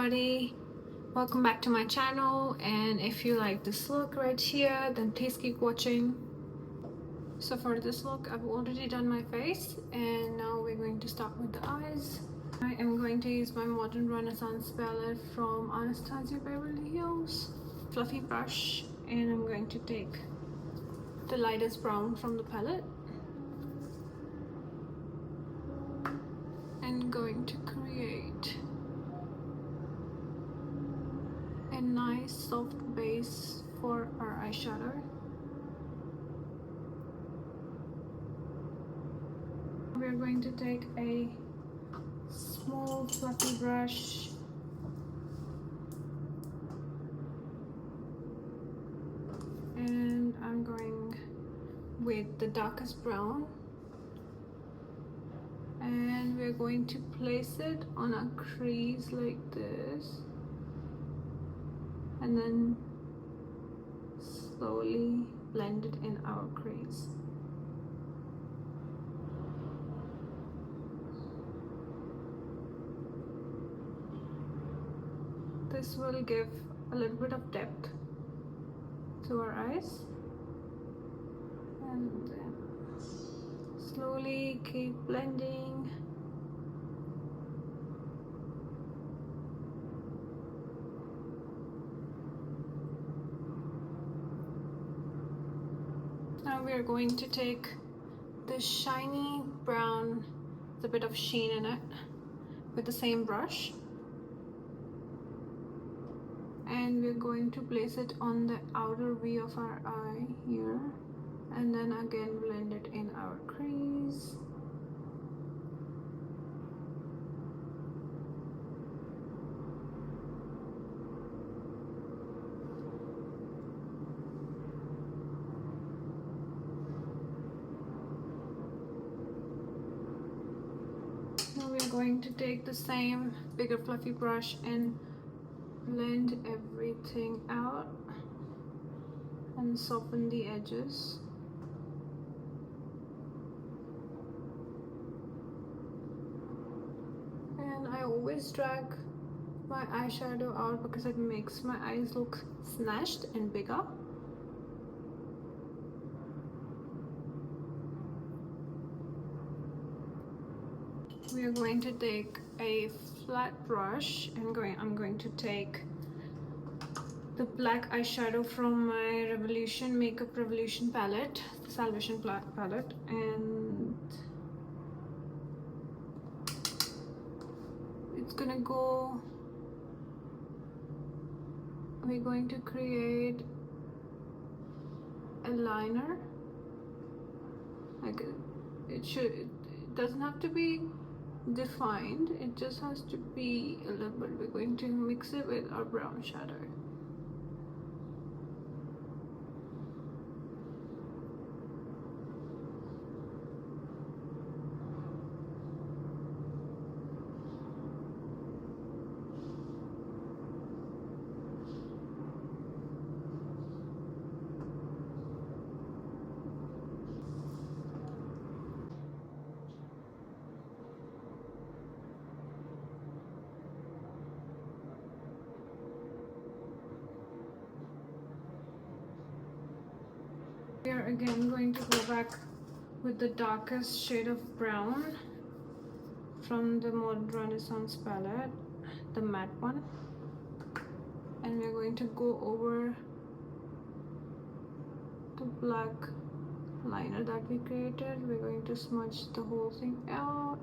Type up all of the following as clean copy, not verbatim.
everybody, welcome back to my channel, and if you like this look right here then please keep watching. So for this look I've already done my face and now we're going to start with the eyes. I am going to use my Modern Renaissance palette from Anastasia Beverly Hills fluffy brush, and I'm going to take the lightest brown from the palette and going to create a nice soft base for our eyeshadow. We're going to take a small fluffy brush and I'm going with the darkest brown, and we're going to place it on a crease like this and then slowly blend it in our crease. This will give a little bit of depth to our eyes, and then slowly keep blending. Now we are going to take this shiny brown, with a bit of sheen in it, with the same brush, and we're going to place it on the outer V of our eye here, and then again blend it in our crease. Now we're going to take the same bigger fluffy brush and blend everything out and soften the edges. And I always drag my eyeshadow out because it makes my eyes look snatched and bigger. We are going to take a flat brush and I'm going to take the black eyeshadow from my Makeup Revolution palette, the Salvation palette, and it's gonna go, we're going to create a liner. Like it doesn't have to be defined, it just has to be a little bit. We're going to mix it with our brown shadow. We are again going to go back with the darkest shade of brown from the Modern Renaissance palette, the matte one, and we're going to go over the black liner that we created. We're going to smudge the whole thing out.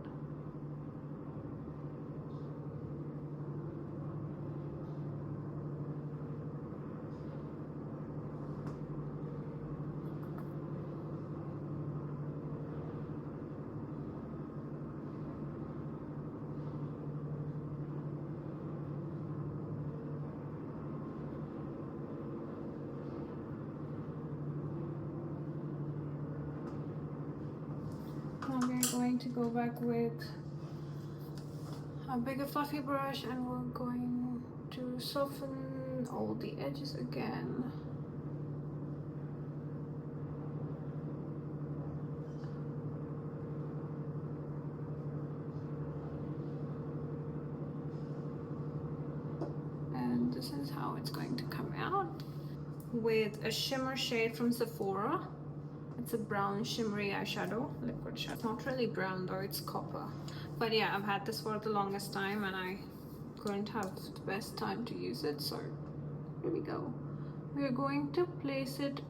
Now we're going to go back with a bigger fluffy brush and we're going to soften all the edges again. it's going to come out. With a shimmer shade from Sephora. It's a brown shimmery eyeshadow, liquid shadow. It's not really brown though, it's copper. But yeah, I've had this for the longest time and I couldn't have the best time to use it, so here we go. We're going to place it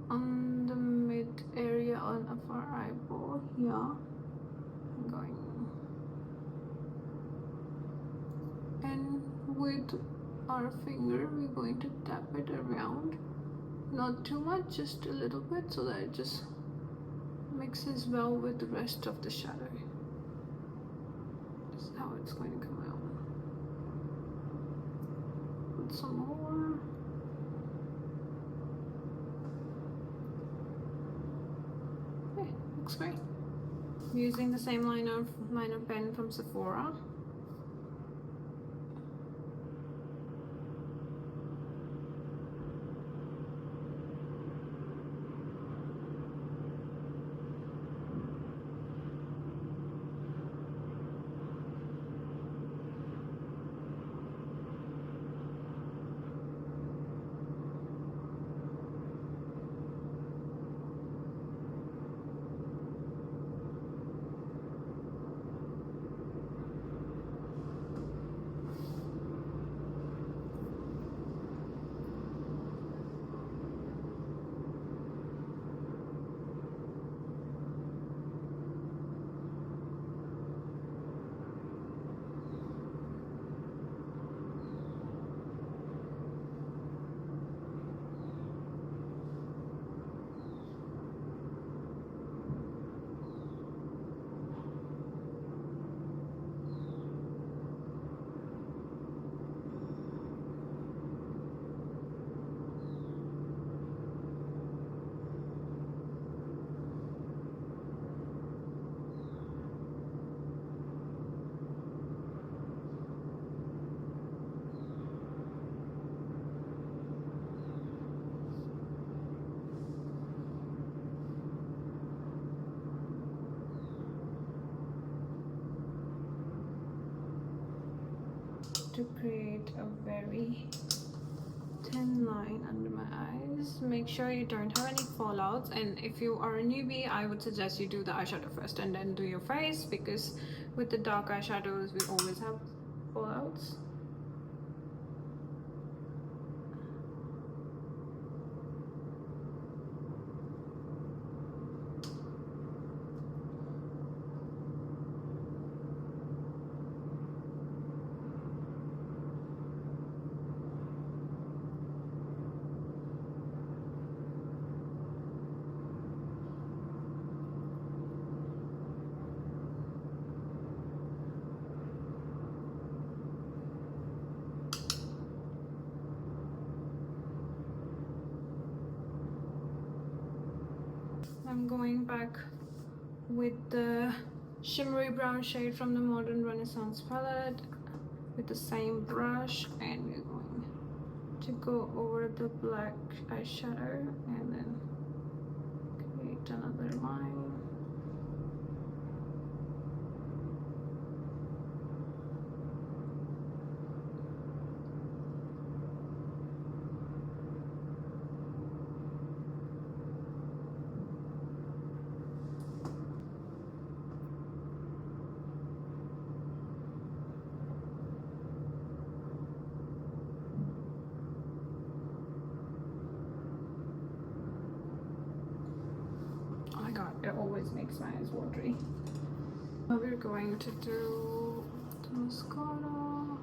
on the mid area of our eyeball here. I'm going, and with our finger we're going to tap it around, not too much, just a little bit, so that it just mixes well with the rest of the shadow. This is how it's going to come out. Put some more. Okay, looks great. I'm using the same liner pen from Sephora. To create a very thin line under my eyes. Make sure you don't have any fallouts, and if you are a newbie I would suggest you do the eyeshadow first and then do your face, because with the dark eyeshadows we always have fallouts. I'm going back with the shimmery brown shade from the Modern Renaissance palette with the same brush, and we're going to go over the black eyeshadow and then create another line. It always makes my eyes watery. Now we're going to do the mascara.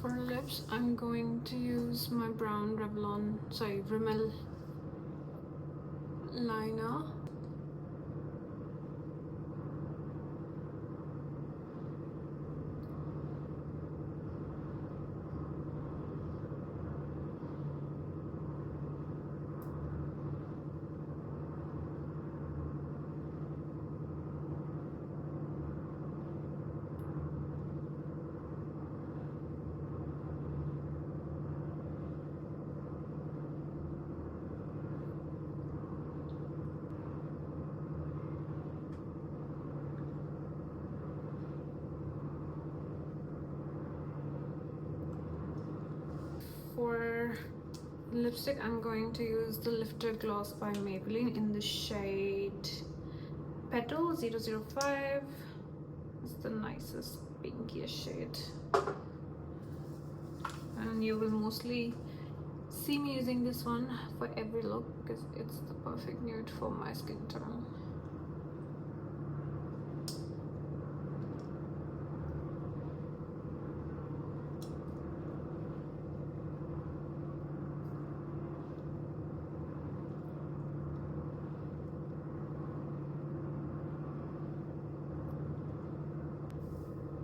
For lips, I'm going to use my brown Rimmel liner. Lipstick, I'm going to use the Lifter Gloss by Maybelline in the shade Petal 005. It's the nicest pinkiest shade, and you will mostly see me using this one for every look because it's the perfect nude for my skin tone.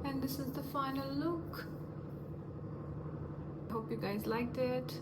And this is the final look. I hope you guys liked it.